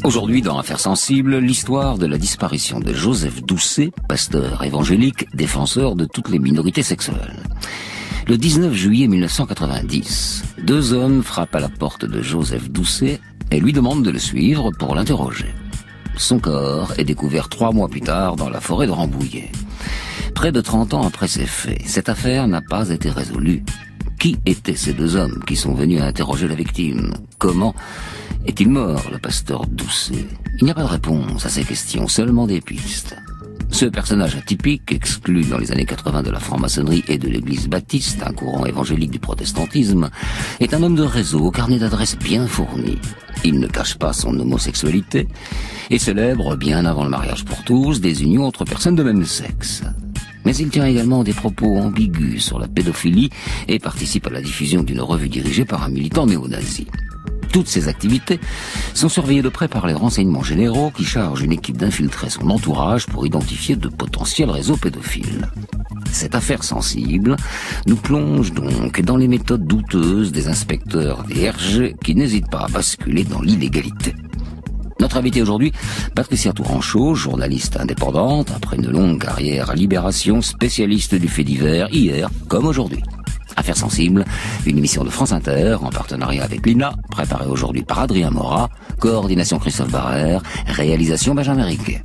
Aujourd'hui, dans Affaires sensibles, l'histoire de la disparition de Joseph Doucet, pasteur évangélique, défenseur de toutes les minorités sexuelles. Le 19 juillet 1990, 2 hommes frappent à la porte de Joseph Doucet et lui demandent de le suivre pour l'interroger. Son corps est découvert 3 mois plus tard dans la forêt de Rambouillet. Près de 30 ans après ces faits, cette affaire n'a pas été résolue. Qui étaient ces 2 hommes qui sont venus interroger la victime? Comment est-il mort, le pasteur Doucet? Il n'y a pas de réponse à ces questions, seulement des pistes. Ce personnage atypique, exclu dans les années 80 de la franc-maçonnerie et de l'église baptiste, un courant évangélique du protestantisme, est un homme de réseau au carnet d'adresses bien fourni. Il ne cache pas son homosexualité et célèbre, bien avant le mariage pour tous, des unions entre personnes de même sexe. Mais il tient également des propos ambigus sur la pédophilie et participe à la diffusion d'une revue dirigée par un militant néo-nazi. Toutes ces activités sont surveillées de près par les renseignements généraux qui chargent une équipe d'infiltrer son entourage pour identifier de potentiels réseaux pédophiles. Cette affaire sensible nous plonge donc dans les méthodes douteuses des inspecteurs DRG qui n'hésitent pas à basculer dans l'illégalité. Notre invitée aujourd'hui, Patricia Touranchot, journaliste indépendante, après une longue carrière à Libération, spécialiste du fait divers, hier comme aujourd'hui. Affaires sensibles, une émission de France Inter, en partenariat avec l'INA, préparée aujourd'hui par Adrien Morat, coordination Christophe Barrère, réalisation Benjamin Riquet.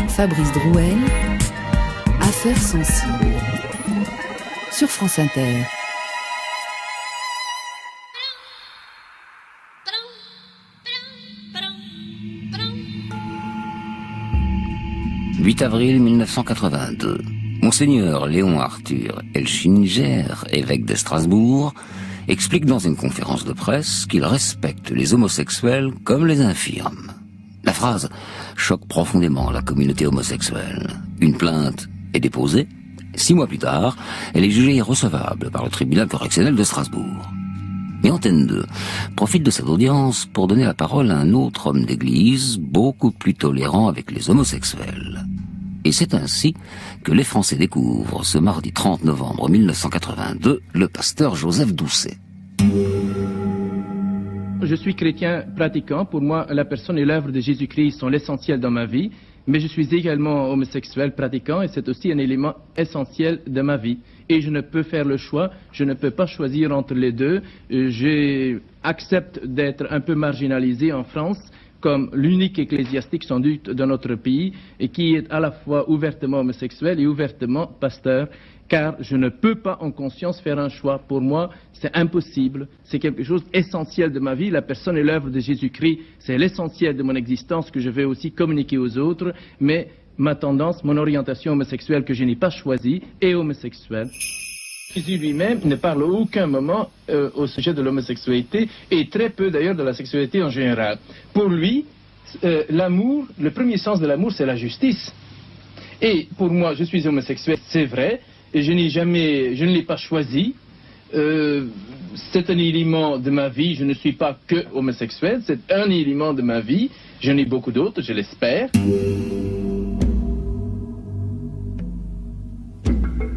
Fabrice Drouel, Affaires sensibles, sur France Inter. « 8 avril 1982. Monseigneur Léon Arthur Elchinger, évêque de Strasbourg, explique dans une conférence de presse qu'il respecte les homosexuels comme les infirmes. La phrase choque profondément la communauté homosexuelle. Une plainte est déposée. 6 mois plus tard, elle est jugée irrecevable par le tribunal correctionnel de Strasbourg. Mais Antenne 2 profite de cette audience pour donner la parole à un autre homme d'église, beaucoup plus tolérant avec les homosexuels. Et c'est ainsi que les Français découvrent ce mardi 30 novembre 1982 le pasteur Joseph Doucet. Je suis chrétien pratiquant. Pour moi, la personne et l'œuvre de Jésus-Christ sont l'essentiel dans ma vie. Mais je suis également homosexuel pratiquant et c'est aussi un élément essentiel de ma vie. Et je ne peux faire le choix, je ne peux pas choisir entre les deux. J'accepte d'être un peu marginalisé en France comme l'unique ecclésiastique sans doute de notre pays et qui est à la fois ouvertement homosexuel et ouvertement pasteur, car je ne peux pas en conscience faire un choix. Pour moi, c'est impossible, c'est quelque chose d'essentiel de ma vie. La personne et l'œuvre de Jésus-Christ, c'est l'essentiel de mon existence que je vais aussi communiquer aux autres, mais ma tendance, mon orientation homosexuelle que je n'ai pas choisie est homosexuelle. Jésus lui-même ne parle à aucun moment au sujet de l'homosexualité et très peu d'ailleurs de la sexualité en général. Pour lui, l'amour, le premier sens de l'amour, c'est la justice. Et pour moi, je suis homosexuel, c'est vrai, et je ne l'ai pas choisi. C'est un élément de ma vie, je ne suis pas que homosexuel, c'est un élément de ma vie. J'en ai beaucoup d'autres, je l'espère.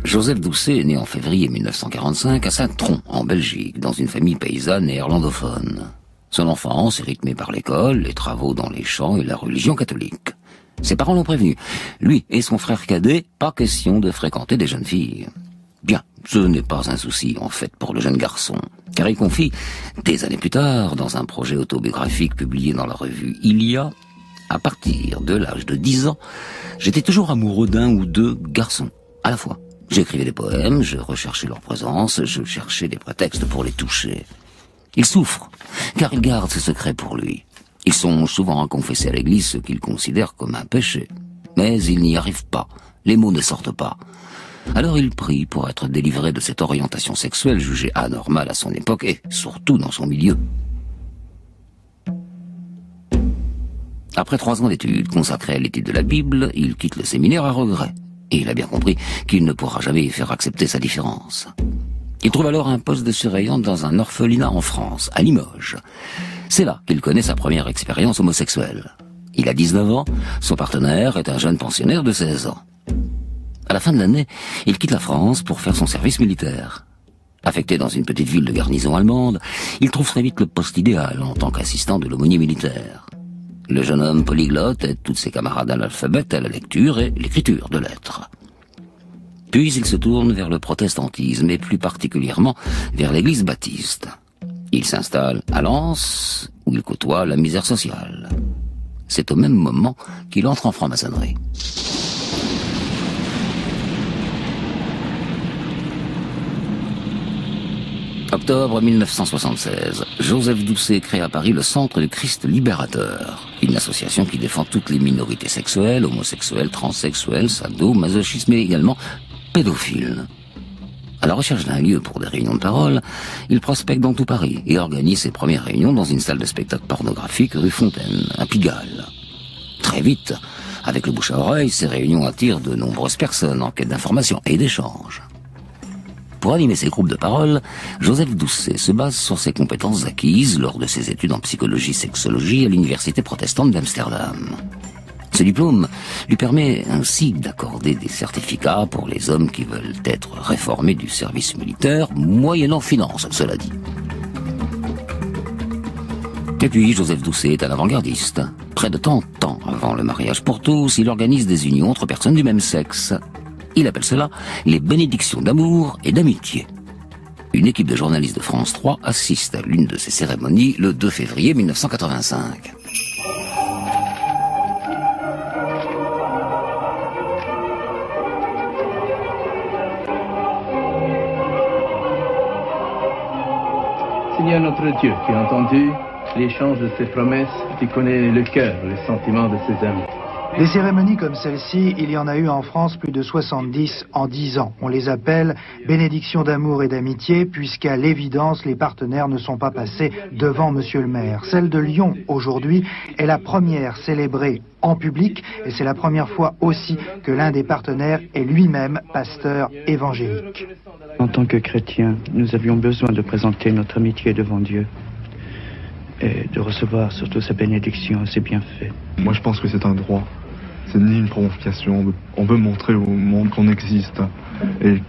Joseph Doucet est né en février 1945 à Saint-Tron, en Belgique, dans une famille paysanne néerlandophone. Son enfance est rythmée par l'école, les travaux dans les champs et la religion catholique. Ses parents l'ont prévenu. Lui et son frère cadet, pas question de fréquenter des jeunes filles. Bien, ce n'est pas un souci en fait pour le jeune garçon, car il confie, des années plus tard, dans un projet autobiographique publié dans la revue Ilia, à partir de l'âge de 10 ans, j'étais toujours amoureux d'un ou deux garçons, à la fois. J'écrivais des poèmes, je recherchais leur présence, je cherchais des prétextes pour les toucher. Il souffre, car il garde ce secret pour lui. Il songe souvent à confesser à l'église ce qu'il considère comme un péché. Mais il n'y arrive pas, les mots ne sortent pas. Alors il prie pour être délivré de cette orientation sexuelle jugée anormale à son époque et surtout dans son milieu. Après 3 ans d'études consacrées à l'étude de la Bible, il quitte le séminaire à regret. Et il a bien compris qu'il ne pourra jamais faire accepter sa différence. Il trouve alors un poste de surveillant dans un orphelinat en France, à Limoges. C'est là qu'il connaît sa première expérience homosexuelle. Il a 19 ans, son partenaire est un jeune pensionnaire de 16 ans. À la fin de l'année, il quitte la France pour faire son service militaire. Affecté dans une petite ville de garnison allemande, il trouve très vite le poste idéal en tant qu'assistant de l'aumônier militaire. Le jeune homme polyglotte aide tous ses camarades analphabètes à la lecture et l'écriture de lettres. Puis il se tourne vers le protestantisme et plus particulièrement vers l'église baptiste. Il s'installe à Lens où il côtoie la misère sociale. C'est au même moment qu'il entre en franc-maçonnerie. Octobre 1976, Joseph Doucet crée à Paris le Centre du Christ Libérateur, une association qui défend toutes les minorités sexuelles, homosexuelles, transsexuelles, sadomasochistes, mais également pédophiles. À la recherche d'un lieu pour des réunions de parole, il prospecte dans tout Paris et organise ses premières réunions dans une salle de spectacle pornographique rue Fontaine, à Pigalle. Très vite, avec le bouche à oreille, ces réunions attirent de nombreuses personnes en quête d'informations et d'échanges. Pour animer ses groupes de parole, Joseph Doucet se base sur ses compétences acquises lors de ses études en psychologie-sexologie à l'université protestante d'Amsterdam. Ce diplôme lui permet ainsi d'accorder des certificats pour les hommes qui veulent être réformés du service militaire, moyennant finance, cela dit. Et puis, Joseph Doucet est un avant-gardiste. Près de 30 ans avant le mariage pour tous, il organise des unions entre personnes du même sexe. Il appelle cela les bénédictions d'amour et d'amitié. Une équipe de journalistes de France 3 assiste à l'une de ces cérémonies le 2 février 1985. Seigneur notre Dieu, tu as entendu l'échange de ces promesses, tu connais le cœur, les sentiments de ses amis. Des cérémonies comme celle-ci, il y en a eu en France plus de 70 en 10 ans. On les appelle bénédictions d'amour et d'amitié, puisqu'à l'évidence, les partenaires ne sont pas passés devant Monsieur le maire. Celle de Lyon, aujourd'hui, est la première célébrée en public, et c'est la première fois aussi que l'un des partenaires est lui-même pasteur évangélique. En tant que chrétiens, nous avions besoin de présenter notre amitié devant Dieu et de recevoir surtout sa bénédiction et ses bienfaits. Moi, je pense que c'est un droit. C'est ni une provocation. On veut montrer au monde qu'on existe et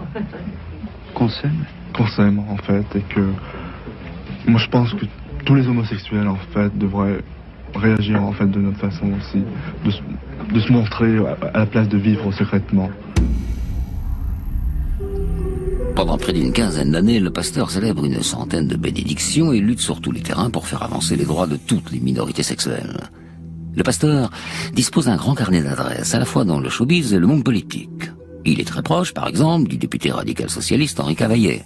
qu'on s'aime. Qu'on s'aime, en fait, et que moi, je pense que tous les homosexuels, en fait, devraient réagir, en fait, de notre façon aussi, de se montrer à la place de vivre secrètement. Pendant près d'une quinzaine d'années, le pasteur célèbre une centaine de bénédictions et lutte sur tous les terrains pour faire avancer les droits de toutes les minorités sexuelles. Le pasteur dispose d'un grand carnet d'adresses, à la fois dans le showbiz et le monde politique. Il est très proche, par exemple, du député radical-socialiste Henri Cavaillet.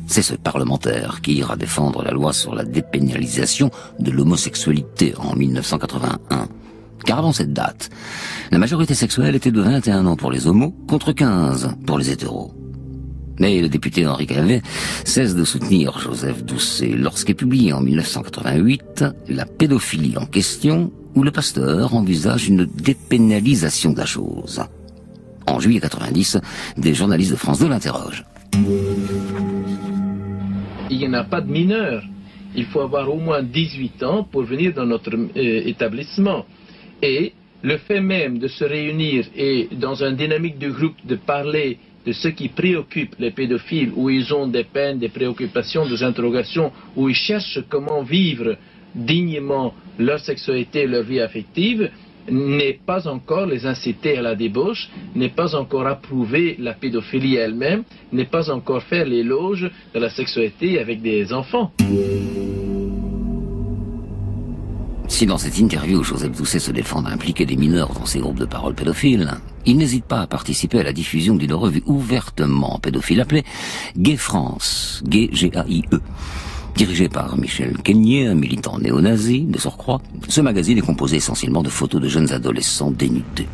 C'est ce parlementaire qui ira défendre la loi sur la dépénalisation de l'homosexualité en 1981. Car avant cette date, la majorité sexuelle était de 21 ans pour les homos, contre 15 pour les hétéros. Mais le député Henri Cavaillet cesse de soutenir Joseph Doucet lorsqu'est publié en 1988 La pédophilie en question, où le pasteur envisage une dépénalisation de la chose. En juillet 90, des journalistes de France 2 l'interrogent. Il n'y en a pas de mineurs. Il faut avoir au moins 18 ans pour venir dans notre établissement. Et le fait même de se réunir et dans une dynamique de groupe de parler de ce qui préoccupe les pédophiles, où ils ont des peines, des préoccupations, des interrogations, où ils cherchent comment vivre dignement leur sexualité, leur vie affective, n'est pas encore les inciter à la débauche, n'est pas encore approuver la pédophilie elle-même, n'est pas encore faire l'éloge de la sexualité avec des enfants. Si dans cette interview, Joseph Doucet se défend d'impliquer des mineurs dans ses groupes de parole pédophiles, il n'hésite pas à participer à la diffusion d'une revue ouvertement pédophile appelée Gay France, Gay G-A-I-E. Dirigé par Michel Keignet, un militant néo-nazi de surcroît, ce magazine est composé essentiellement de photos de jeunes adolescents dénudés.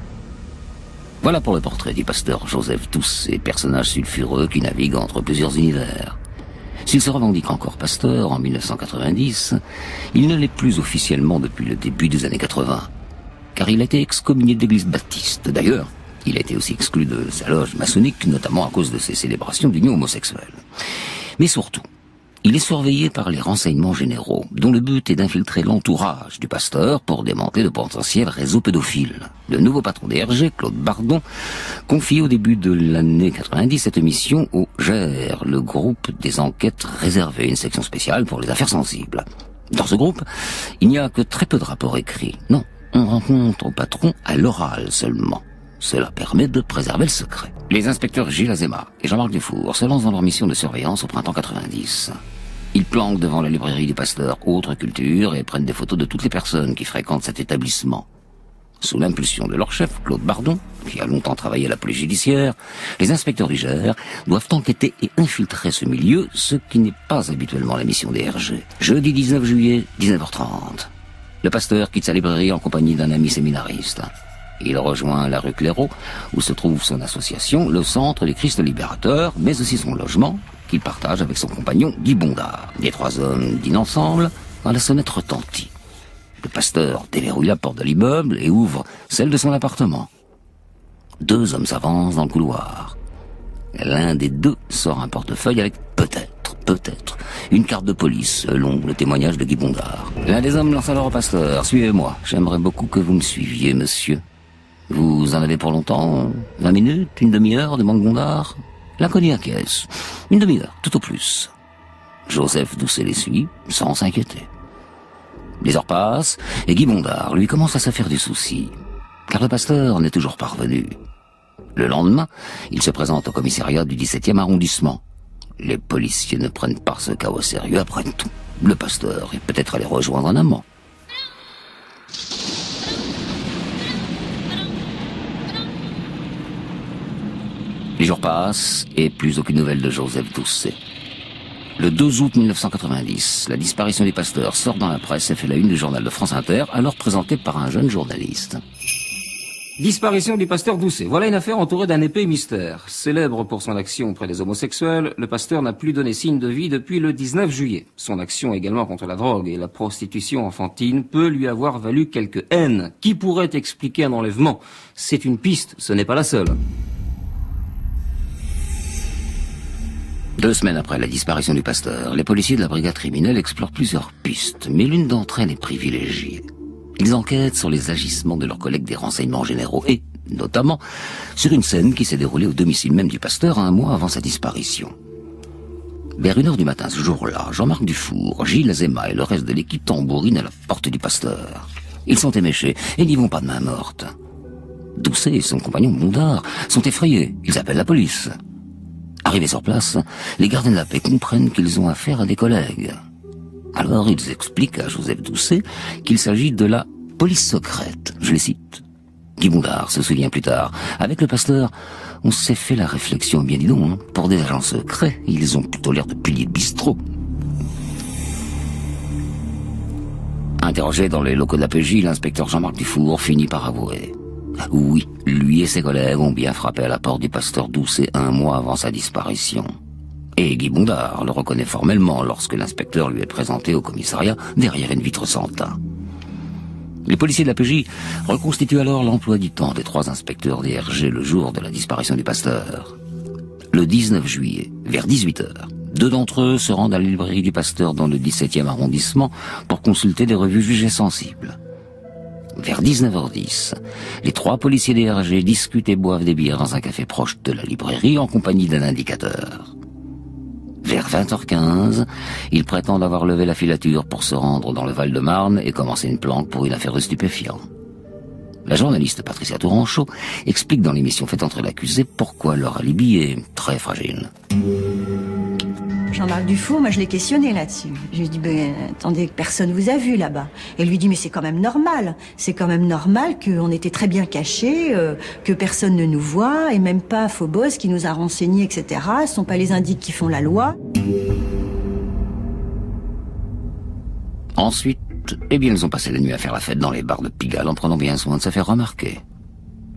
Voilà pour le portrait du pasteur Joseph Doucet, personnage sulfureux qui navigue entre plusieurs univers. S'il se revendique encore pasteur en 1990, il ne l'est plus officiellement depuis le début des années 80, car il a été excommunié de l'église baptiste. D'ailleurs, il a été aussi exclu de sa loge maçonnique, notamment à cause de ses célébrations d'union homosexuelle. Mais surtout, Il est surveillé par les renseignements généraux, dont le but est d'infiltrer l'entourage du pasteur pour démanteler de potentiels réseaux pédophiles. Le nouveau patron des RG, Claude Bardon, confie au début de l'année 90 cette mission au GER, le groupe des enquêtes réservées, une section spéciale pour les affaires sensibles. Dans ce groupe, il n'y a que très peu de rapports écrits. Non, on rencontre au patron à l'oral seulement. Cela permet de préserver le secret. Les inspecteurs Gilles Azéma et Jean-Marc Dufour se lancent dans leur mission de surveillance au printemps 90. Ils planquent devant la librairie du pasteur Autre Culture et prennent des photos de toutes les personnes qui fréquentent cet établissement. Sous l'impulsion de leur chef, Claude Bardon, qui a longtemps travaillé à la police judiciaire, les inspecteurs du GER doivent enquêter et infiltrer ce milieu, ce qui n'est pas habituellement la mission des RG. Jeudi 19 juillet, 19h30. Le pasteur quitte sa librairie en compagnie d'un ami séminariste. Il rejoint la rue Clairaut, où se trouve son association, le Centre des Christ Libérateurs, mais aussi son logement, qu'il partage avec son compagnon Guy Bondard. Les trois hommes dînent ensemble quand la sonnette retentit. Le pasteur déverrouille la porte de l'immeuble et ouvre celle de son appartement. Deux hommes s'avancent dans le couloir. L'un des deux sort un portefeuille avec peut-être, une carte de police, selon le témoignage de Guy Bondard. L'un des hommes lance alors au pasteur: « Suivez-moi, j'aimerais beaucoup que vous me suiviez, monsieur. » « Vous en avez pour longtemps? 20 minutes? Une demi-heure? demande Bondard. L'inconnu acquiesce. Une demi-heure, tout au plus. Joseph Doucet les suit, sans s'inquiéter. Les heures passent, et Guy Bondard, lui, commence à se faire du souci, car le pasteur n'est toujours pas revenu. Le lendemain, il se présente au commissariat du 17e arrondissement. Les policiers ne prennent pas ce cas au sérieux. Après tout, le pasteur est peut-être allé rejoindre un amant. Les jours passent et plus aucune nouvelle de Joseph Doucet. Le 2 août 1990, la disparition du pasteur sort dans la presse et fait la une du journal de France Inter, alors présenté par un jeune journaliste. Disparition du pasteur Doucet. Voilà une affaire entourée d'un épais mystère. Célèbre pour son action auprès des homosexuels, le pasteur n'a plus donné signe de vie depuis le 19 juillet. Son action également contre la drogue et la prostitution enfantine peut lui avoir valu quelques haines. Qui pourrait expliquer un enlèvement? C'est une piste, ce n'est pas la seule. 2 semaines après la disparition du pasteur, les policiers de la brigade criminelle explorent plusieurs pistes, mais l'une d'entre elles est privilégiée. Ils enquêtent sur les agissements de leurs collègues des renseignements généraux et, notamment, sur une scène qui s'est déroulée au domicile même du pasteur 1 mois avant sa disparition. Vers 1h du matin ce jour-là, Jean-Marc Dufour, Gilles Azéma et le reste de l'équipe tambourinent à la porte du pasteur. Ils sont éméchés et n'y vont pas de main morte. Doucet et son compagnon Bondard sont effrayés, ils appellent la police. Arrivés sur place, les gardiens de la paix comprennent qu'ils ont affaire à des collègues. Alors ils expliquent à Joseph Doucet qu'il s'agit de la police secrète, je les cite. Guy Bondard se souvient plus tard: avec le pasteur, on s'est fait la réflexion, bien dis donc, pour des agents secrets, ils ont plutôt l'air de piliers de bistrot. Interrogé dans les locaux de la PJ, l'inspecteur Jean-Marc Dufour finit par avouer: oui, lui et ses collègues ont bien frappé à la porte du pasteur Doucet 1 mois avant sa disparition. Et Guy Bondard le reconnaît formellement lorsque l'inspecteur lui est présenté au commissariat derrière une vitre sans teint. Les policiers de la PJ reconstituent alors l'emploi du temps des 3 inspecteurs des RG le jour de la disparition du pasteur. Le 19 juillet, vers 18h, 2 d'entre eux se rendent à la librairie du pasteur dans le 17e arrondissement pour consulter des revues jugées sensibles. Vers 19h10, les 3 policiers des RG discutent et boivent des bières dans un café proche de la librairie en compagnie d'un indicateur. Vers 20h15, ils prétendent avoir levé la filature pour se rendre dans le Val-de-Marne et commencer une planque pour une affaire de stupéfiants. La journaliste Patricia Touranchot explique dans l'émission Fait entrer l'accusé pourquoi leur alibi est très fragile. Jean-Marc Dufour, moi je l'ai questionné là-dessus. Je lui ai dit, attendez, personne vous a vu là-bas. Et lui dit, mais c'est quand même normal. C'est quand même normal qu'on était très bien cachés, que personne ne nous voit, et même pas Phobos qui nous a renseignés, etc. Ce sont pas les indiques qui font la loi. Ensuite, ils ont passé la nuit à faire la fête dans les bars de Pigalle en prenant bien soin de se faire remarquer.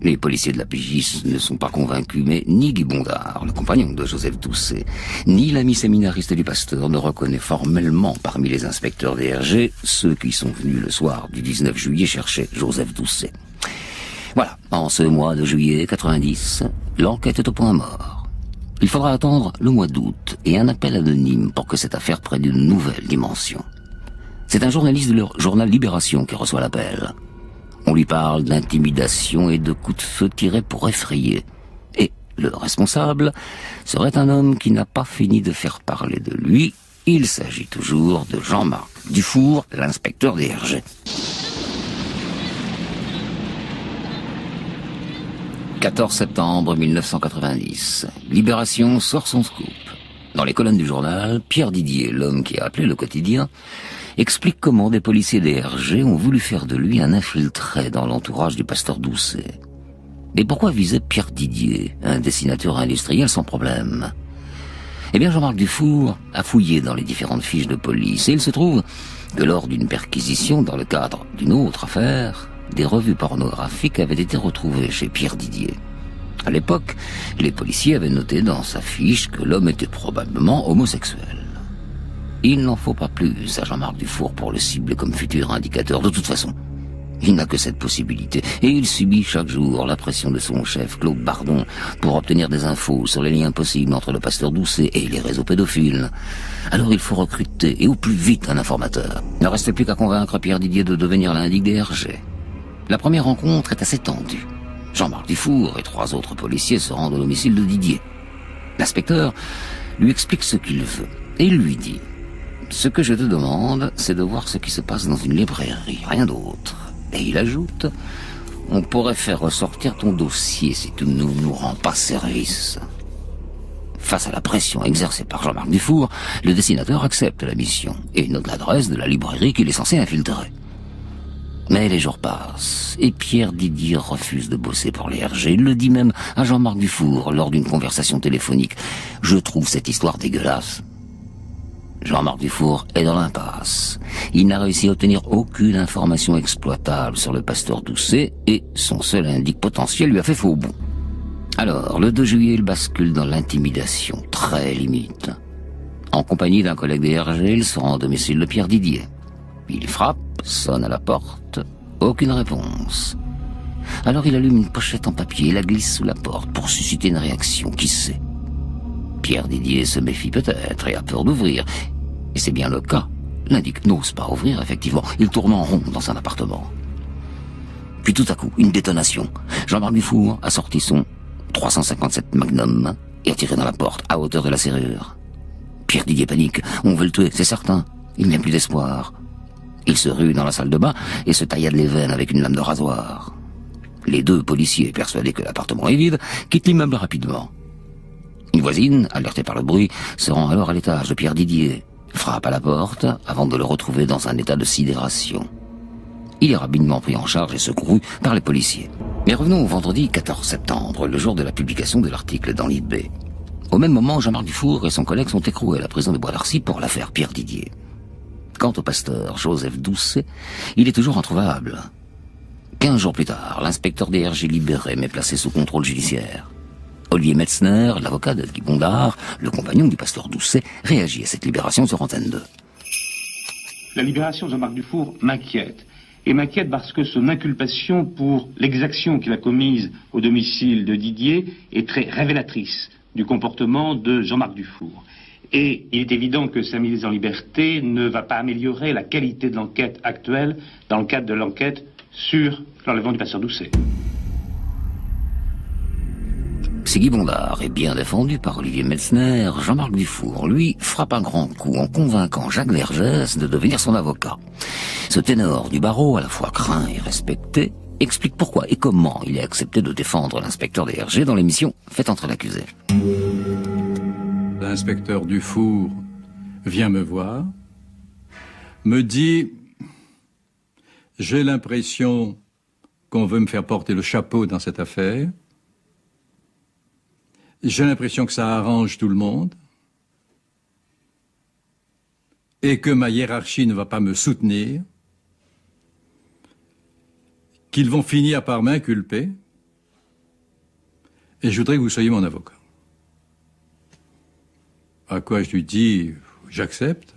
Les policiers de la PJ ne sont pas convaincus, mais ni Guy Bondard, le compagnon de Joseph Doucet, ni l'ami séminariste du pasteur ne reconnaît formellement parmi les inspecteurs des RG ceux qui sont venus le soir du 19 juillet chercher Joseph Doucet. Voilà, en ce mois de juillet 90, l'enquête est au point mort. Il faudra attendre le mois d'août et un appel anonyme pour que cette affaire prenne une nouvelle dimension. C'est un journaliste de leur journal Libération qui reçoit l'appel. On lui parle d'intimidation et de coups de feu tirés pour effrayer. Et le responsable serait un homme qui n'a pas fini de faire parler de lui. Il s'agit toujours de Jean-Marc Dufour, l'inspecteur des RG. 14 septembre 1990. Libération sort son scoop. Dans les colonnes du journal, Pierre Didier, l'homme qui a appelé le quotidien, explique comment des policiers des RG ont voulu faire de lui un infiltré dans l'entourage du pasteur Doucet. Mais pourquoi viser Pierre Didier, un dessinateur industriel sans problème? Eh bien, Jean-Marc Dufour a fouillé dans les différentes fiches de police et il se trouve que lors d'une perquisition dans le cadre d'une autre affaire, des revues pornographiques avaient été retrouvées chez Pierre Didier. À l'époque, les policiers avaient noté dans sa fiche que l'homme était probablement homosexuel. Il n'en faut pas plus à Jean-Marc Dufour pour le cibler comme futur indicateur. De toute façon, il n'a que cette possibilité. Et il subit chaque jour la pression de son chef, Claude Bardon, pour obtenir des infos sur les liens possibles entre le pasteur Doucet et les réseaux pédophiles. Alors il faut recruter, et au plus vite, un informateur. Il ne restait plus qu'à convaincre Pierre Didier de devenir l'indic des RG. La première rencontre est assez tendue. Jean-Marc Dufour et 3 autres policiers se rendent au domicile de Didier. L'inspecteur lui explique ce qu'il veut, et il lui dit « Ce que je te demande, c'est de voir ce qui se passe dans une librairie, rien d'autre. » Et il ajoute « On pourrait faire ressortir ton dossier si tu ne nous rends pas service. » Face à la pression exercée par Jean-Marc Dufour, le dessinateur accepte la mission et note l'adresse de la librairie qu'il est censé infiltrer. Mais les jours passent, et Pierre Didier refuse de bosser pour les RG. Il le dit même à Jean-Marc Dufour lors d'une conversation téléphonique. « Je trouve cette histoire dégueulasse. » Jean-Marc Dufour est dans l'impasse. Il n'a réussi à obtenir aucune information exploitable sur le pasteur Doucet, et son seul indice potentiel lui a fait faux bond. Alors, le 2 juillet, il bascule dans l'intimidation, très limite. En compagnie d'un collègue des RG, il se rend au domicile de Pierre Didier. Il frappe, sonne à la porte, aucune réponse. Alors il allume une pochette en papier et la glisse sous la porte pour susciter une réaction, qui sait. Pierre Didier se méfie peut-être et a peur d'ouvrir. Et c'est bien le cas. L'indique n'ose pas ouvrir, effectivement. Il tourne en rond dans son appartement. Puis tout à coup, une détonation. Jean-Marc Dufour a sorti son 357 Magnum et a tiré dans la porte à hauteur de la serrure. Pierre Didier panique. On veut le tuer, c'est certain. Il n'y a plus d'espoir. Il se rue dans la salle de bain et se taillade les veines avec une lame de rasoir. Les 2 policiers, persuadés que l'appartement est vide, quittent l'immeuble rapidement. Une voisine, alertée par le bruit, se rend alors à l'étage de Pierre Didier, frappe à la porte avant de le retrouver dans un état de sidération. Il est rapidement pris en charge et secouru par les policiers. Mais revenons au vendredi 14 septembre, le jour de la publication de l'article dans l'IB. Au même moment, Jean-Marc Dufour et son collègue sont écroués à la prison de Bois d'Arcy pour l'affaire Pierre Didier. Quant au pasteur Joseph Doucet, il est toujours introuvable. 15 jours plus tard, l'inspecteur des RG libéré mais placé sous contrôle judiciaire. Olivier Metzner, l'avocat de Guy Bondard, le compagnon du pasteur Doucet, réagit à cette libération sur Antenne 2. La libération de Jean-Marc Dufour m'inquiète. Et m'inquiète parce que son inculpation pour l'exaction qu'il a commise au domicile de Didier est très révélatrice du comportement de Jean-Marc Dufour. Et il est évident que sa mise en liberté ne va pas améliorer la qualité de l'enquête actuelle dans le cadre de l'enquête sur l'enlèvement du pasteur Doucet. Si Guy Bondard est bien défendu par Olivier Metzner, Jean-Marc Dufour, lui, frappe un grand coup en convainquant Jacques Vergès de devenir son avocat. Ce ténor du barreau, à la fois craint et respecté, explique pourquoi et comment il est accepté de défendre l'inspecteur des RG dans l'émission Faites entrer l'accusé. L'inspecteur Dufour vient me voir, me dit « J'ai l'impression qu'on veut me faire porter le chapeau dans cette affaire. J'ai l'impression que ça arrange tout le monde et que ma hiérarchie ne va pas me soutenir, qu'ils vont finir par m'inculper et je voudrais que vous soyez mon avocat. » À quoi je lui dis « J'accepte,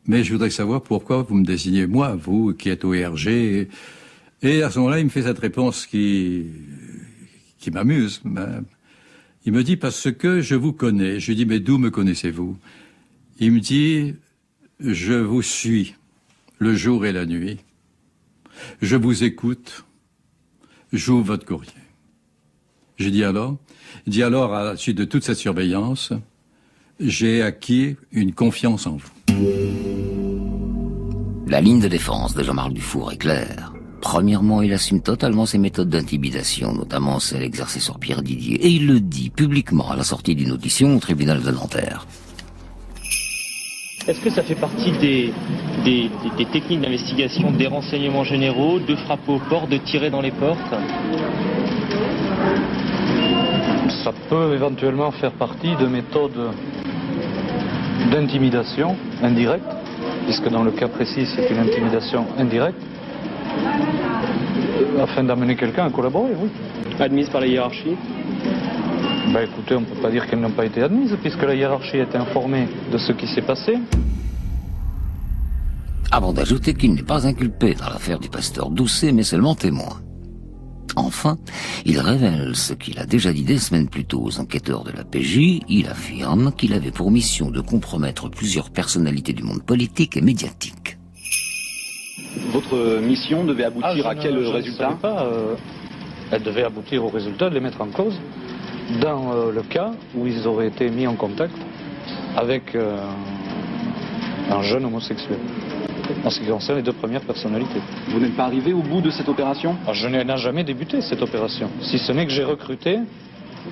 mais je voudrais savoir pourquoi vous me désignez moi, vous qui êtes au RG. » Et à ce moment-là, il me fait cette réponse qui m'amuse. Il me dit, parce que je vous connais. Je lui dis, mais d'où me connaissez-vous? Il me dit, je vous suis le jour et la nuit. Je vous écoute. J'ouvre votre courrier. J'ai dit alors? Il dit alors, à la suite de toute cette surveillance, j'ai acquis une confiance en vous. La ligne de défense de Jean-Marc Dufour est claire. Premièrement, il assume totalement ses méthodes d'intimidation, notamment celles exercées sur Pierre Didier, et il le dit publiquement à la sortie d'une audition au tribunal de Nanterre. Est-ce que ça fait partie des techniques d'investigation, des renseignements généraux, de frapper aux portes, de tirer dans les portes? Ça peut éventuellement faire partie de méthodes d'intimidation indirecte, puisque dans le cas précis, c'est une intimidation indirecte, afin d'amener quelqu'un à collaborer, oui. Admise par la hiérarchie? Ben écoutez, on ne peut pas dire qu'elles n'ont pas été admises, puisque la hiérarchie est informée de ce qui s'est passé. Avant d'ajouter qu'il n'est pas inculpé dans l'affaire du pasteur Doucet, mais seulement témoin. Enfin, il révèle ce qu'il a déjà dit des semaines plus tôt aux enquêteurs de la PJ. Il affirme qu'il avait pour mission de compromettre plusieurs personnalités du monde politique et médiatique. Votre mission devait aboutir à quel résultat? Elle devait aboutir au résultat de les mettre en cause dans le cas où ils auraient été mis en contact avec un jeune homosexuel, en ce qui concerne les deux premières personnalités. Vous n'êtes pas arrivé au bout de cette opération? Je n'ai jamais débuté cette opération, si ce n'est que j'ai recruté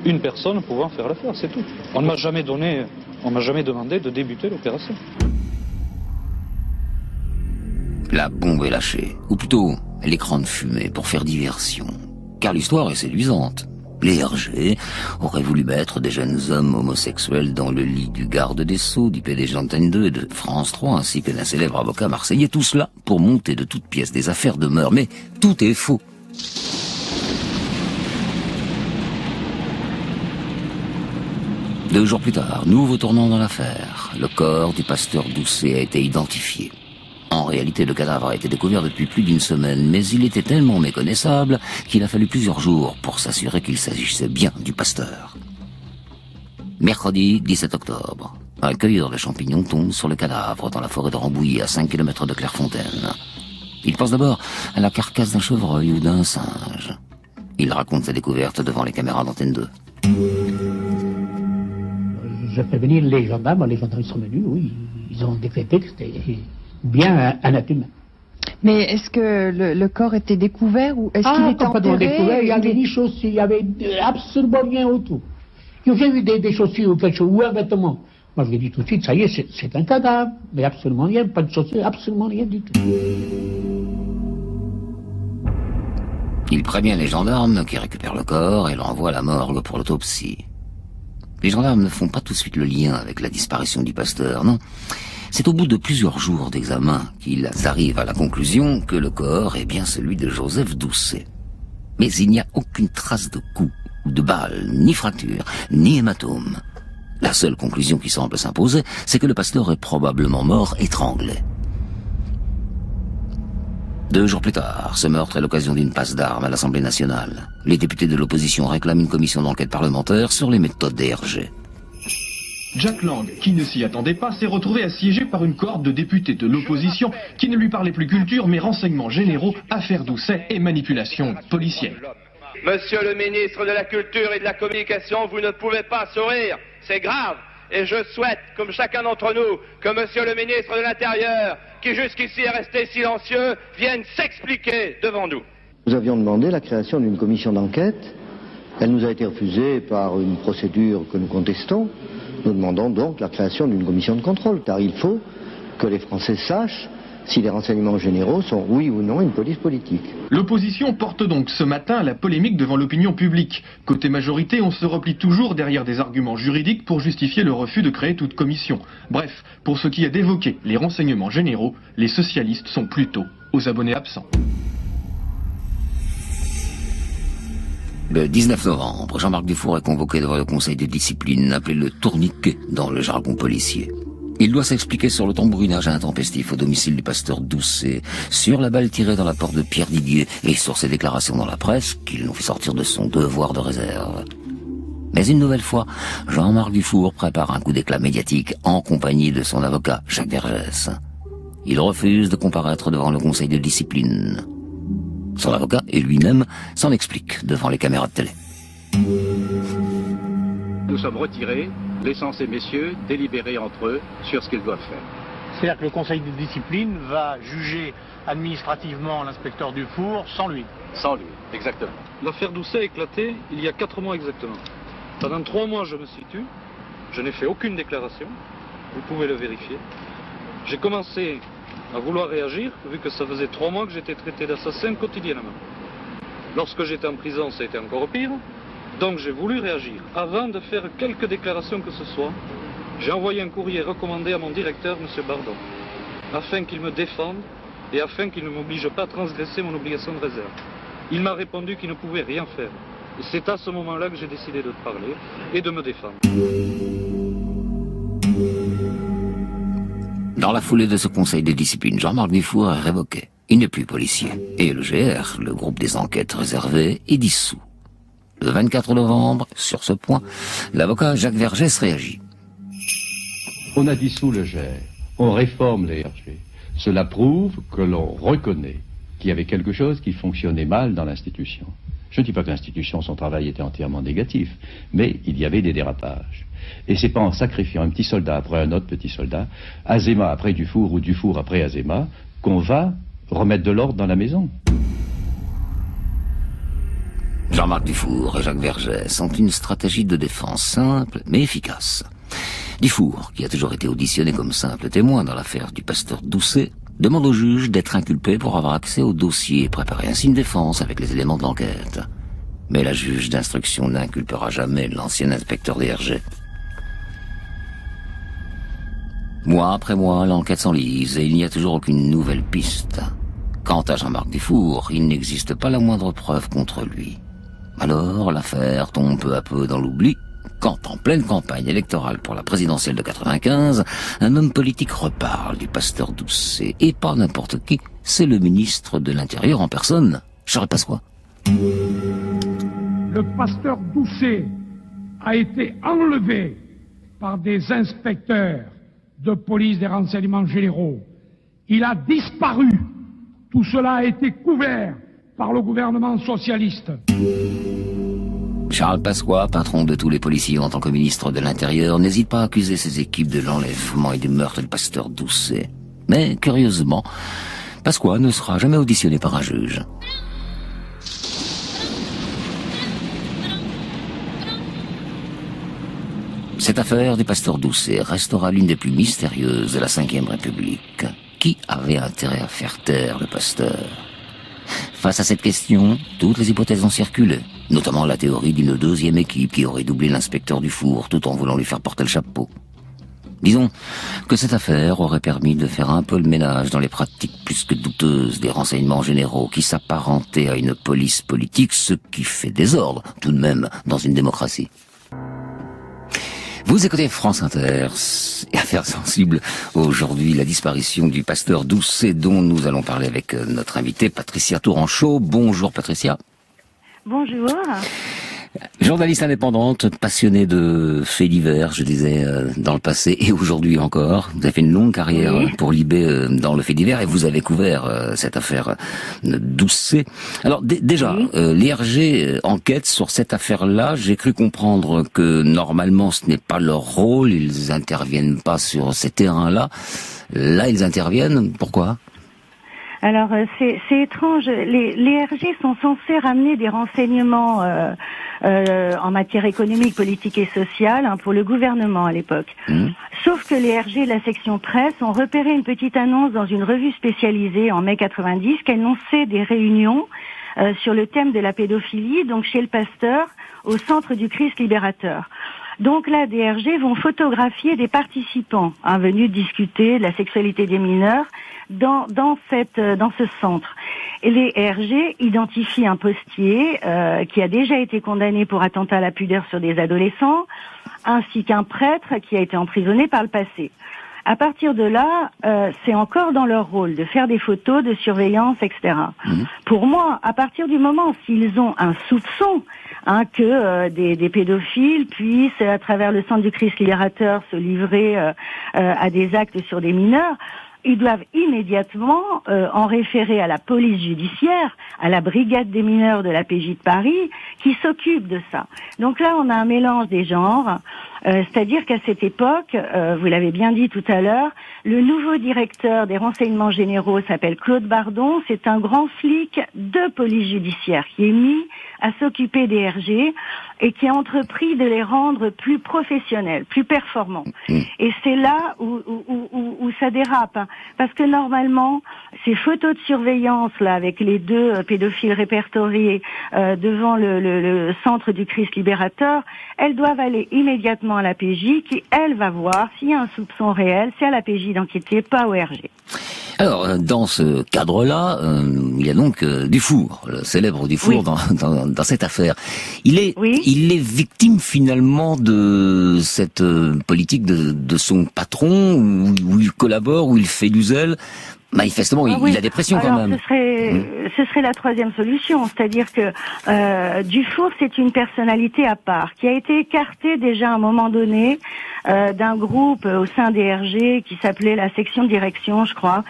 une personne pouvant faire l'affaire, c'est tout. On ne m'a jamais demandé de débuter l'opération. La bombe est lâchée, ou plutôt l'écran de fumée pour faire diversion. Car l'histoire est séduisante. Les Hergé auraient voulu mettre des jeunes hommes homosexuels dans le lit du garde des Sceaux, du PDG d'Antenne 2 et de France 3, ainsi que d'un célèbre avocat marseillais. Tout cela pour monter de toutes pièces des affaires de mœurs. Mais tout est faux. Deux jours plus tard, nouveau tournant dans l'affaire. Le corps du pasteur Doucet a été identifié. En réalité, le cadavre a été découvert depuis plus d'une semaine, mais il était tellement méconnaissable qu'il a fallu plusieurs jours pour s'assurer qu'il s'agissait bien du pasteur. Mercredi 17 octobre, un cueilleur de champignons tombe sur le cadavre dans la forêt de Rambouillet, à 5 km de Clairefontaine. Il pense d'abord à la carcasse d'un chevreuil ou d'un singe. Il raconte sa découverte devant les caméras d'Antenne 2. Je fais venir les gendarmes sont venus, oui, ils ont décrété que c'était bien un être humain. Mais est-ce que le corps était découvert ou est-ce qu'il était enterré? Découvert, il y avait ni chaussures, il y avait absolument rien autour. J'ai vu des chaussures ou quelque chose, ou un vêtement. Moi je lui ai dit tout de suite, ça y est, c'est un cadavre, mais absolument rien, pas de chaussures, absolument rien du tout. Il prévient les gendarmes qui récupèrent le corps et l'envoient à la morgue pour l'autopsie. Les gendarmes ne font pas tout de suite le lien avec la disparition du pasteur, non. C'est au bout de plusieurs jours d'examen qu'ils arrivent à la conclusion que le corps est bien celui de Joseph Doucet. Mais il n'y a aucune trace de coup, de balle, ni fracture, ni hématome. La seule conclusion qui semble s'imposer, c'est que le pasteur est probablement mort étranglé. 2 jours plus tard, ce meurtre est l'occasion d'une passe d'armes à l'Assemblée nationale. Les députés de l'opposition réclament une commission d'enquête parlementaire sur les méthodes des Hergé. Jack Lang, qui ne s'y attendait pas, s'est retrouvé assiégé par une cohorte de députés de l'opposition qui ne lui parlaient plus culture mais renseignements généraux, affaires Doucet et manipulation policière. Monsieur le ministre de la Culture et de la Communication, vous ne pouvez pas sourire, c'est grave. Et je souhaite, comme chacun d'entre nous, que monsieur le ministre de l'Intérieur, qui jusqu'ici est resté silencieux, vienne s'expliquer devant nous. Nous avions demandé la création d'une commission d'enquête. Elle nous a été refusée par une procédure que nous contestons. Nous demandons donc la création d'une commission de contrôle, car il faut que les Français sachent si les renseignements généraux sont oui ou non une police politique. L'opposition porte donc ce matin la polémique devant l'opinion publique. Côté majorité, on se replie toujours derrière des arguments juridiques pour justifier le refus de créer toute commission. Bref, pour ce qui est d'évoquer les renseignements généraux, les socialistes sont plutôt aux abonnés absents. Le 19 novembre, Jean-Marc Dufour est convoqué devant le conseil de discipline, appelé le tourniquet dans le jargon policier. Il doit s'expliquer sur le tambourinage intempestif au domicile du pasteur Doucet, sur la balle tirée dans la porte de Pierre Didier et sur ses déclarations dans la presse qui l'ont fait sortir de son devoir de réserve. Mais une nouvelle fois, Jean-Marc Dufour prépare un coup d'éclat médiatique en compagnie de son avocat, Jacques Vergès. Il refuse de comparaître devant le conseil de discipline. Son avocat et lui-même s'en expliquent devant les caméras de télé. Nous sommes retirés, laissant ces messieurs délibérer entre eux sur ce qu'ils doivent faire. C'est-à-dire que le conseil de discipline va juger administrativement l'inspecteur Dufour sans lui. Sans lui, exactement. L'affaire Doucet a éclaté il y a 4 mois exactement. Pendant 3 mois, je me suis tu. Je n'ai fait aucune déclaration. Vous pouvez le vérifier. J'ai commencé à vouloir réagir, vu que ça faisait 3 mois que j'étais traité d'assassin quotidiennement. Lorsque j'étais en prison, ça a été encore pire. Donc j'ai voulu réagir. Avant de faire quelques déclarations que ce soit, j'ai envoyé un courrier recommandé à mon directeur, M. Bardon, afin qu'il me défende et afin qu'il ne m'oblige pas à transgresser mon obligation de réserve. Il m'a répondu qu'il ne pouvait rien faire. Et c'est à ce moment-là que j'ai décidé de te parler et de me défendre. Dans la foulée de ce conseil de discipline, Jean-Marc Dufour est révoqué. Il n'est plus policier. Et le GR, le groupe des enquêtes réservées, est dissous. Le 24 novembre, sur ce point, l'avocat Jacques Vergès réagit. On a dissous le GR. On réforme les RG. Cela prouve que l'on reconnaît qu'il y avait quelque chose qui fonctionnait mal dans l'institution. Je ne dis pas que l'institution, son travail était entièrement négatif, mais il y avait des dérapages. Et c'est pas en sacrifiant un petit soldat après un autre petit soldat, Azéma après Dufour ou Dufour après Azéma, qu'on va remettre de l'ordre dans la maison. Jean-Marc Dufour et Jacques Vergès ont une stratégie de défense simple mais efficace. Dufour, qui a toujours été auditionné comme simple témoin dans l'affaire du pasteur Doucet, demande au juge d'être inculpé pour avoir accès au dossier et préparer ainsi une défense avec les éléments de l'enquête. Mais la juge d'instruction n'inculpera jamais l'ancien inspecteur des RG. Mois après mois, l'enquête s'enlise et il n'y a toujours aucune nouvelle piste. Quant à Jean-Marc Dufour, il n'existe pas la moindre preuve contre lui. Alors, l'affaire tombe peu à peu dans l'oubli, quand en pleine campagne électorale pour la présidentielle de 95, un homme politique reparle du pasteur Doucet, et pas n'importe qui, c'est le ministre de l'Intérieur en personne, Charles Pasqua. Le pasteur Doucet a été enlevé par des inspecteurs de police des renseignements généraux. Il a disparu. Tout cela a été couvert par le gouvernement socialiste. Charles Pasqua, patron de tous les policiers en tant que ministre de l'Intérieur, n'hésite pas à accuser ses équipes de l'enlèvement et du meurtre du pasteur Doucet. Mais, curieusement, Pasqua ne sera jamais auditionné par un juge. Cette affaire du pasteur Doucet restera l'une des plus mystérieuses de la Ve République. Qui avait intérêt à faire taire le pasteur? Face à cette question, toutes les hypothèses ont circulé, notamment la théorie d'une deuxième équipe qui aurait doublé l'inspecteur Dufour tout en voulant lui faire porter le chapeau. Disons que cette affaire aurait permis de faire un peu le ménage dans les pratiques plus que douteuses des renseignements généraux qui s'apparentaient à une police politique, ce qui fait désordre tout de même dans une démocratie. Vous écoutez France Inter, et affaire sensible aujourd'hui, la disparition du pasteur Doucet dont nous allons parler avec notre invitée Patricia Touranchot. Bonjour Patricia. Bonjour. Journaliste indépendante, passionnée de faits divers, je disais, dans le passé et aujourd'hui encore. Vous avez fait une longue carrière pour Libé dans le fait divers et vous avez couvert cette affaire Doucet. Alors déjà, l'IRG enquête sur cette affaire-là. J'ai cru comprendre que normalement ce n'est pas leur rôle, ils interviennent pas sur ces terrains-là. Là, ils interviennent. Pourquoi ? Alors c'est étrange. Les RG sont censés ramener des renseignements en matière économique, politique et sociale pour le gouvernement à l'époque. Sauf que les RG de la section presse ont repéré une petite annonce dans une revue spécialisée en mai 90 qui annonçait des réunions sur le thème de la pédophilie, donc chez le pasteur, au centre du Christ libérateur. Donc là, des RG vont photographier des participants venus discuter de la sexualité des mineurs dans ce centre. Et les RG identifient un postier qui a déjà été condamné pour attentat à la pudeur sur des adolescents, ainsi qu'un prêtre qui a été emprisonné par le passé. À partir de là, c'est encore dans leur rôle de faire des photos, de surveillance, etc. Pour moi, à partir du moment s'ils ont un soupçon que des pédophiles puissent, à travers le Centre du Christ libérateur, se livrer à des actes sur des mineurs, ils doivent immédiatement en référer à la police judiciaire, à la brigade des mineurs de la PJ de Paris, qui s'occupe de ça. Donc là, on a un mélange des genres, c'est-à-dire qu'à cette époque, vous l'avez bien dit tout à l'heure, le nouveau directeur des renseignements généraux s'appelle Claude Bardon, c'est un grand flic de police judiciaire qui est mis à s'occuper des RG et qui a entrepris de les rendre plus professionnels, plus performants. Et c'est là où ça dérape, parce que normalement, ces photos de surveillance là avec les deux pédophiles répertoriés devant le centre du Christ libérateur, elles doivent aller immédiatement à la PJ qui, elle, va voir s'il y a un soupçon réel, c'est à la PJ d'enquêter, pas au RG. Alors, dans ce cadre-là, il y a donc Dufour, le célèbre Dufour dans cette affaire. Il est victime finalement de cette politique de son patron, où il collabore, où il fait du zèle. Manifestement, il a des pressions quand même. Ce serait la troisième solution, c'est-à-dire que Dufour, c'est une personnalité à part, qui a été écartée déjà à un moment donné d'un groupe au sein des RG qui s'appelait la section de direction, je crois,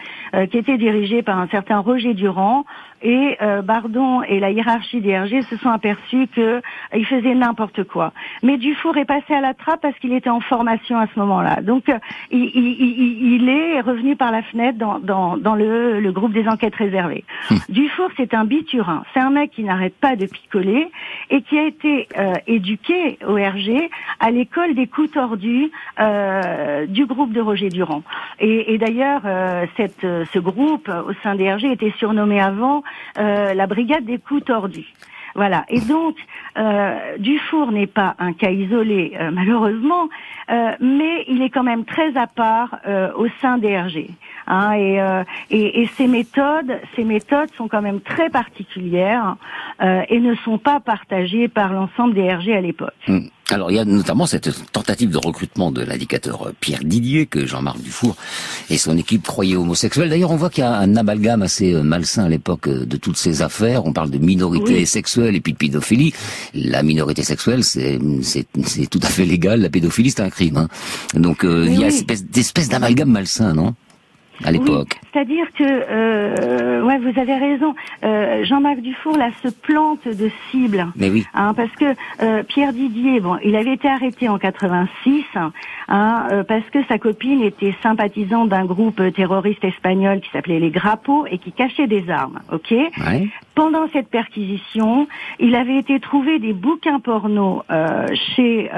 qui était dirigée par un certain Roger Durand. Et Bardon et la hiérarchie des RG se sont aperçus qu'il faisait n'importe quoi. Mais Dufour est passé à la trappe parce qu'il était en formation à ce moment-là. Donc il est revenu par la fenêtre dans le groupe des enquêtes réservées. Dufour, c'est un biturin. C'est un mec qui n'arrête pas de picoler et qui a été éduqué au RG à l'école des coups tordus du groupe de Roger Durand. Et d'ailleurs, ce groupe au sein des RG était surnommé avant la brigade des coups tordus. Voilà. Et donc, Dufour n'est pas un cas isolé, malheureusement, mais il est quand même très à part au sein des RG. Et ces méthodes sont quand même très particulières et ne sont pas partagées par l'ensemble des RG à l'époque. Alors, il y a notamment cette tentative de recrutement de l'indicateur Pierre Didier, que Jean-Marc Dufour et son équipe croyaient homosexuel. D'ailleurs, on voit qu'il y a un amalgame assez malsain à l'époque de toutes ces affaires. On parle de minorité sexuelle et puis de pédophilie. La minorité sexuelle, c'est tout à fait légal. La pédophilie, c'est un crime. Donc, il y a une espèce d'amalgame malsain, non ? À l'époque. Oui, c'est-à-dire que, vous avez raison. Jean-Marc Dufour là se plante de cible. Mais oui. Parce que Pierre Didier, il avait été arrêté en 86, parce que sa copine était sympathisante d'un groupe terroriste espagnol qui s'appelait les Grappos et qui cachait des armes. Ok. Ouais. Pendant cette perquisition, il avait été trouvé des bouquins porno chez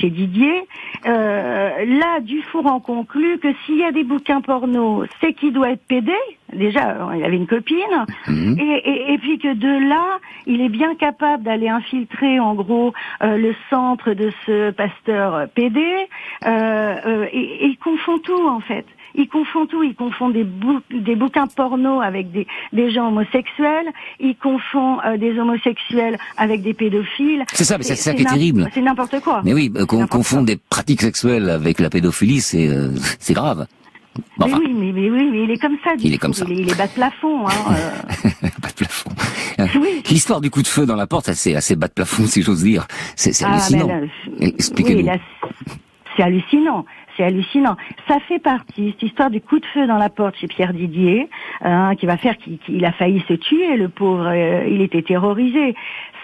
Didier. Là, Dufour en conclut que s'il y a des bouquins porno, c'est qu'il doit être pédé. Déjà, il avait une copine. Et puis que de là, il est bien capable d'aller infiltrer, en gros, le centre de ce pasteur pédé. Et il confond tout, en fait. Il confond tout, il confond des bouquins porno avec des gens homosexuels, il confond des homosexuels avec des pédophiles. C'est ça, mais c'est ça qui est terrible. C'est n'importe quoi. Mais oui, qu'on confonde des pratiques sexuelles avec la pédophilie, c'est grave. Bon, enfin, mais il est comme ça. Il est comme ça. Il est bas de plafond. Bas de plafond. Oui. L'histoire du coup de feu dans la porte, c'est assez bas de plafond, si j'ose dire. C'est hallucinant. Expliquez-nous. C'est hallucinant. C'est hallucinant. Ça fait partie, cette histoire du coup de feu dans la porte chez Pierre Didier, qui va faire qu'il a failli se tuer, le pauvre, il était terrorisé.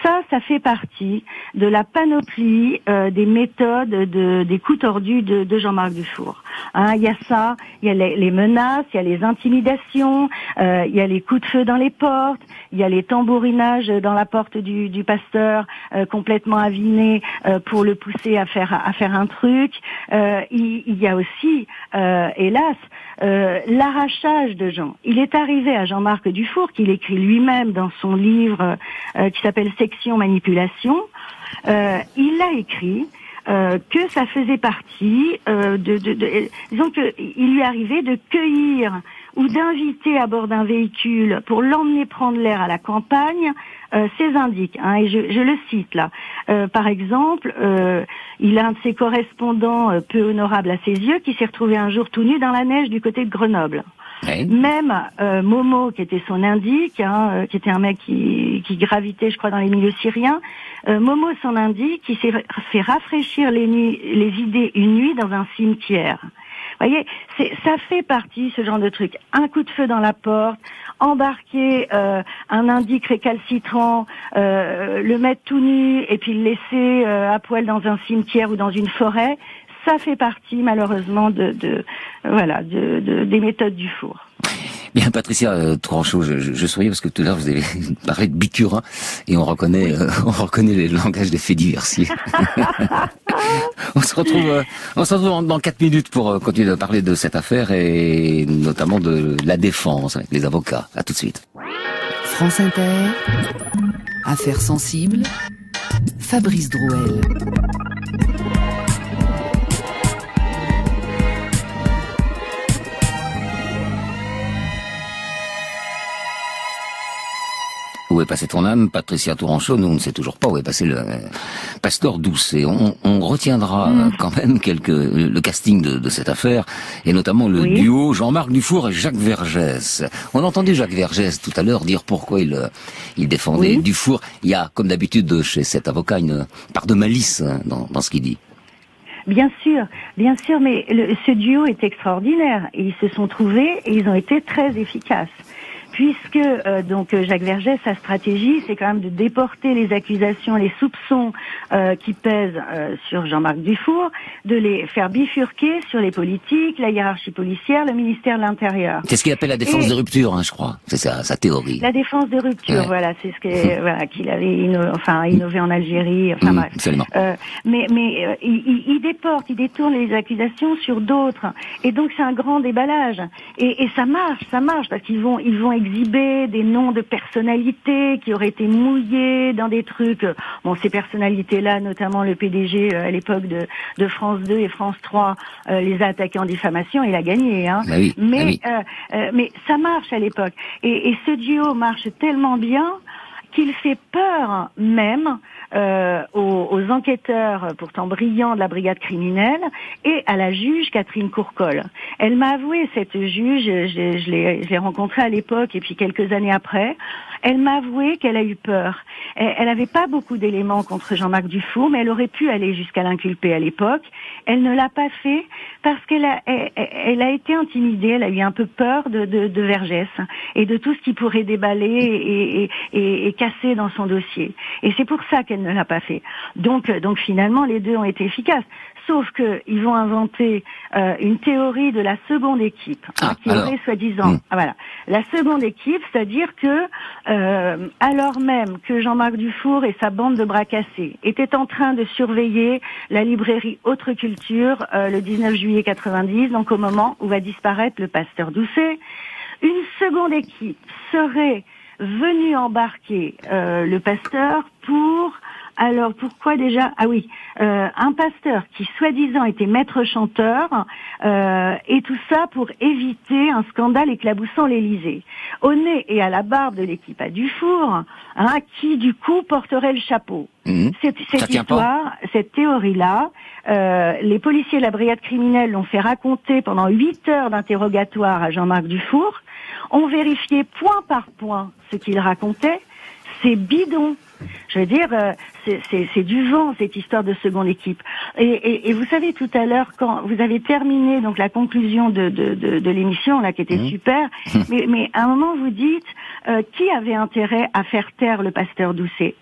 Ça fait partie de la panoplie des méthodes des coups tordus de Jean-Marc Dufour. Il y a ça, il y a les menaces, il y a les intimidations, il y a les coups de feu dans les portes, il y a les tambourinages dans la porte du pasteur complètement aviné pour le pousser à faire un truc. Il y a aussi, hélas, l'arrachage de gens. Il est arrivé à Jean-Marc Dufour, qu'il écrit lui-même dans son livre qui s'appelle Section Manipulation. Il a écrit que ça faisait partie disons que il lui arrivait de cueillir ou d'inviter à bord d'un véhicule pour l'emmener prendre l'air à la campagne ces indiques, et je le cite là. Par exemple, il a un de ses correspondants peu honorable à ses yeux qui s'est retrouvé un jour tout nu dans la neige du côté de Grenoble. Oui. Même Momo, qui était son indique, qui était un mec qui gravitait, je crois, dans les milieux syriens, Momo, son indique, qui s'est fait rafraîchir les idées une nuit dans un cimetière. Vous voyez, ça fait partie, ce genre de truc. Un coup de feu dans la porte, embarquer un indique récalcitrant, le mettre tout nu et puis le laisser à poil dans un cimetière ou dans une forêt, ça fait partie malheureusement des méthodes du four. Bien, Patricia Tourangeau, je souriais parce que tout à l'heure vous avez parlé de bicurin et on reconnaît le langage des faits diversiers. On se retrouve dans 4 minutes pour continuer à parler de cette affaire et notamment de la défense avec les avocats. À tout de suite. France Inter, affaires sensibles, Fabrice Drouel. Où est passé ton âme, Patricia Tourangeau? Nous, on ne sait toujours pas où est passé le pasteur Doucet. On retiendra quand même le casting de cette affaire, et notamment le duo Jean-Marc Dufour et Jacques Vergès. On a entendu Jacques Vergès tout à l'heure dire pourquoi il défendait Dufour. Il y a, comme d'habitude chez cet avocat, une part de malice dans ce qu'il dit. Bien sûr, mais ce duo est extraordinaire. Ils se sont trouvés et ils ont été très efficaces. Puisque donc Jacques Vergès, sa stratégie, c'est quand même de déporter les accusations, les soupçons qui pèsent sur Jean-Marc Dufour, de les faire bifurquer sur les politiques, la hiérarchie policière, le ministère de l'Intérieur. C'est ce qu'il appelle la défense de rupture, je crois. C'est sa théorie. La défense de rupture, voilà, c'est ce qu'il avait innové en Algérie. Enfin bref. Absolument. Mais il détourne les accusations sur d'autres, et donc c'est un grand déballage. Et ça marche parce qu'ils vont exhiber des noms de personnalités qui auraient été mouillées dans des trucs. Bon, ces personnalités-là, notamment le PDG à l'époque de France 2 et France 3, les a attaqués en diffamation. Il a gagné, hein. Bah oui, mais ça marche à l'époque. Et ce duo marche tellement bien qu'il fait peur même aux enquêteurs pourtant brillants de la brigade criminelle et à la juge Catherine Courcol. Elle m'a avoué, cette juge, je l'ai rencontrée à l'époque et puis quelques années après, elle m'a avoué qu'elle a eu peur. Elle n'avait pas beaucoup d'éléments contre Jean-Marc Dufour, mais elle aurait pu aller jusqu'à l'inculper à l'époque. Elle ne l'a pas fait parce qu'elle a été intimidée, elle a eu un peu peur de Vergès et de tout ce qui pourrait déballer et casser dans son dossier. Et c'est pour ça qu'elle ne l'a pas fait. Donc finalement, les deux ont été efficaces. Sauf que ils vont inventer une théorie de la seconde équipe, qui aurait soi-disant, voilà, la seconde équipe, c'est-à-dire que alors même que Jean-Marc Dufour et sa bande de bras cassés étaient en train de surveiller la librairie Autre Culture le 19 juillet 90, donc au moment où va disparaître le pasteur Doucet, une seconde équipe serait venue embarquer le pasteur pour... Alors, pourquoi déjà? Ah oui, un pasteur qui, soi-disant, était maître chanteur, et tout ça pour éviter un scandale éclaboussant l'Élysée. Au nez et à la barbe de l'équipe à Dufour, qui, du coup, porterait le chapeau. Cette histoire, cette théorie-là, les policiers de la brigade criminelle l'ont fait raconter pendant 8 heures d'interrogatoire à Jean-Marc Dufour, ont vérifié point par point ce qu'il racontait. C'est bidon. Je veux dire, c'est du vent, cette histoire de seconde équipe. Et vous savez, tout à l'heure, quand vous avez terminé donc la conclusion de l'émission, là, qui était super, mais à un moment, vous dites, qui avait intérêt à faire taire le pasteur Doucet?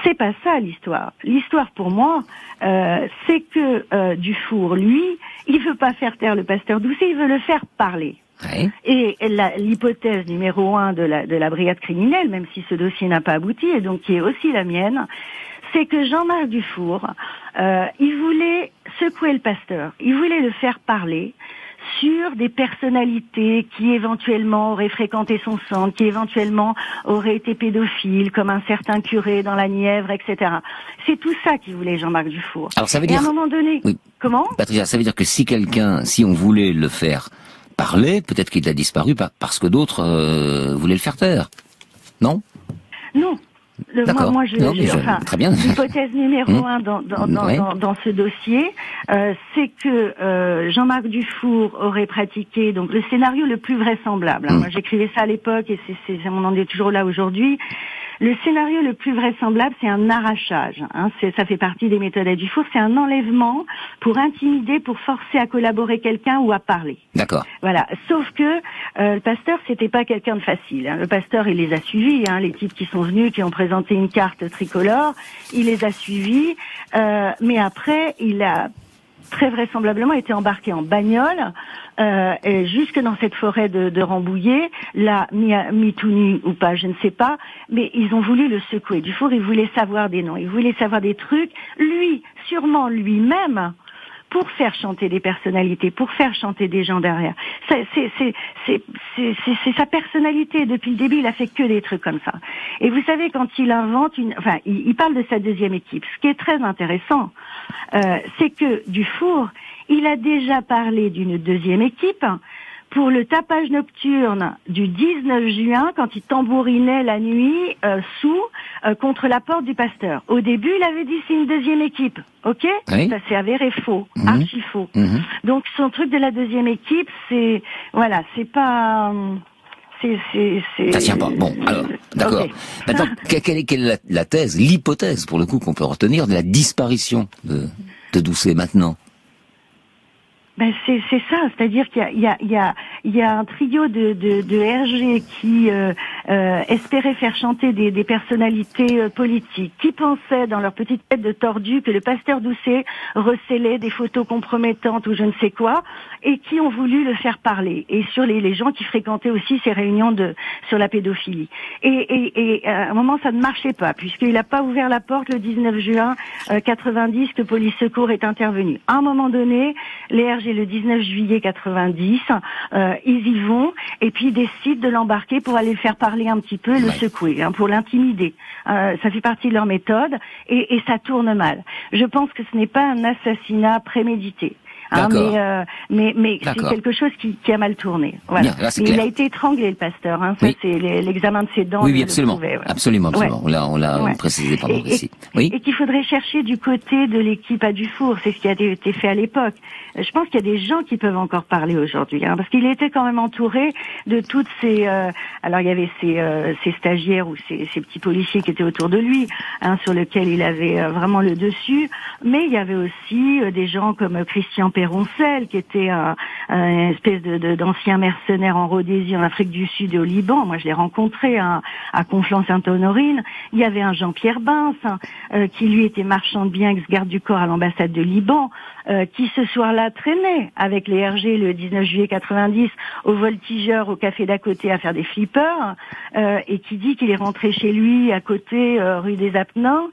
C'est pas ça l'histoire. L'histoire pour moi, c'est que Dufour, lui, il veut pas faire taire le pasteur Doucet, il veut le faire parler. Ouais. Et l'hypothèse numéro 1 de la brigade criminelle, même si ce dossier n'a pas abouti, et donc qui est aussi la mienne, c'est que Jean-Marc Dufour, il voulait secouer le pasteur, il voulait le faire parler sur des personnalités qui éventuellement auraient fréquenté son centre, qui éventuellement auraient été pédophiles, comme un certain curé dans la Nièvre, etc. C'est tout ça qu'il voulait Jean-Marc Dufour. Alors ça veut dire... Et à un moment donné... Oui. Comment ? Patricia, ça veut dire que si on voulait le faire parler, peut-être qu'il a disparu parce que d'autres voulaient le faire taire. Non ? Non. moi, très bien. L'hypothèse numéro 1 dans ce dossier, c'est que Jean-Marc Dufour aurait pratiqué donc le scénario le plus vraisemblable. Moi, j'écrivais ça à l'époque et on en est toujours là aujourd'hui. Le scénario le plus vraisemblable, c'est un arrachage. Ça fait partie des méthodes à Dufour. C'est un enlèvement pour intimider, pour forcer à collaborer quelqu'un ou à parler. D'accord. Voilà. Sauf que le pasteur, c'était pas quelqu'un de facile. Le pasteur, il les a suivis. Les types qui sont venus, qui ont présenté une carte tricolore, il les a suivis. Mais après, il a très vraisemblablement été embarqué en bagnole et jusque dans cette forêt de Rambouillet, là, mis tout nu ou pas, je ne sais pas, mais ils ont voulu le secouer. Dufour, il voulait savoir des noms, il voulait savoir des trucs, lui, sûrement lui-même, pour faire chanter des personnalités, pour faire chanter des gens derrière. C'est sa personnalité. Depuis le début, il a fait que des trucs comme ça. Et vous savez, quand il invente il parle de sa deuxième équipe. Ce qui est très intéressant, c'est que Dufour, il a déjà parlé d'une deuxième équipe pour le tapage nocturne du 19 juin, quand il tambourinait la nuit contre la porte du pasteur. Au début, il avait dit c'est une deuxième équipe, ok ? Oui. Ça s'est avéré faux, archi faux. Donc son truc de la deuxième équipe, c'est pas... Ça tient pas. Bon, alors, d'accord. Okay. Maintenant, quelle est la thèse, l'hypothèse, pour le coup, qu'on peut retenir de la disparition de Doucet maintenant ? C'est ça, c'est-à-dire qu'il y a un trio de RG qui espérait faire chanter des personnalités politiques, qui pensaient dans leur petite tête de tordu que le pasteur Doucet recélait des photos compromettantes ou je ne sais quoi, et qui ont voulu le faire parler, et sur les gens qui fréquentaient aussi ces réunions sur la pédophilie. Et à un moment, ça ne marchait pas, puisqu'il n'a pas ouvert la porte le 19 juin 90 que Police Secours est intervenu. À un moment donné, les RG le 19 juillet 90, ils y vont et puis ils décident de l'embarquer pour aller le faire parler un petit peu, le secouer, pour l'intimider. Ça fait partie de leur méthode et ça tourne mal. Je pense que ce n'est pas un assassinat prémédité. Mais c'est quelque chose qui a mal tourné. Voilà. Bien, là, il a été étranglé, le pasteur. Ça, c'est l'examen de ses dents. Oui, absolument. Absolument. On l'a précisé pendant le récit. Et qu'il faudrait chercher du côté de l'équipe à Dufour. C'est ce qui a été fait à l'époque. Je pense qu'il y a des gens qui peuvent encore parler aujourd'hui, parce qu'il était quand même entouré de toutes ces... alors, il y avait ces stagiaires ou ces petits policiers qui étaient autour de lui, sur lesquels il avait vraiment le dessus. Mais il y avait aussi des gens comme Christian Peroncel, qui était une espèce d'ancien mercenaire en Rhodésie, en Afrique du Sud et au Liban. Moi, je l'ai rencontré à Conflans-Sainte-Honorine. Il y avait un Jean-Pierre Bins, qui lui était marchand de biens, ex-garde du corps à l'ambassade de Liban, qui ce soir-là traînait avec les RG le 19 juillet 90 au Voltigeur, au café d'à côté à faire des flippers, et qui dit qu'il est rentré chez lui à côté, rue des Apennins,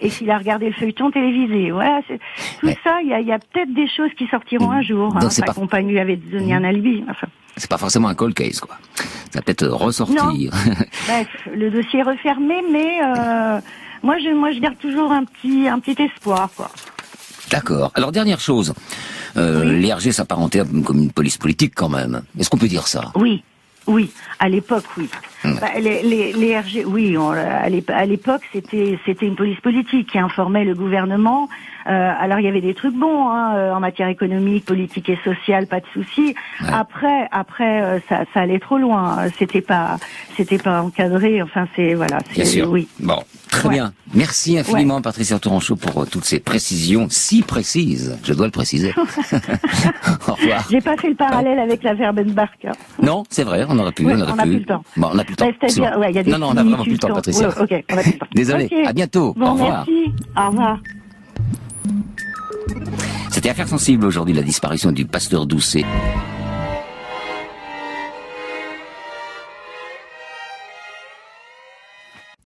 et qu'il a regardé le feuilleton télévisé. Voilà, tout ça, il y a peut-être des choses qui sortiront un jour. Sa compagne lui avait donné un alibi. C'est pas forcément un cold case, quoi. Ça peut être ressortir. Non. Bref, le dossier est refermé, mais moi je garde toujours un petit espoir, quoi. D'accord. Alors, dernière chose. Les RG s'apparentaient comme une police politique, quand même. Est-ce qu'on peut dire ça ? Oui, à l'époque, oui. Les RG, oui, à l'époque, c'était une police politique qui informait le gouvernement. Alors, il y avait des trucs bons, en matière économique, politique et sociale, pas de souci. Ouais. Après, ça allait trop loin. C'était pas encadré. Enfin, Bien sûr. Oui. Bon, très bien. Merci infiniment, Patricia Tourangeau, pour toutes ces précisions si précises. Je dois le préciser. Au revoir. J'ai pas fait le parallèle avec la Verbenbach. Non, c'est vrai. On aurait pu. On n'a plus le temps. Bon, on n'a plus le temps. C'est-à-dire, il y a des non, on n'a vraiment plus le temps, Patricia. Ok, on n'a plus le temps. Désolé. Okay. À bientôt. Bon, au revoir. Merci. Au revoir. C'était Affaires sensibles aujourd'hui, la disparition du pasteur Doucet.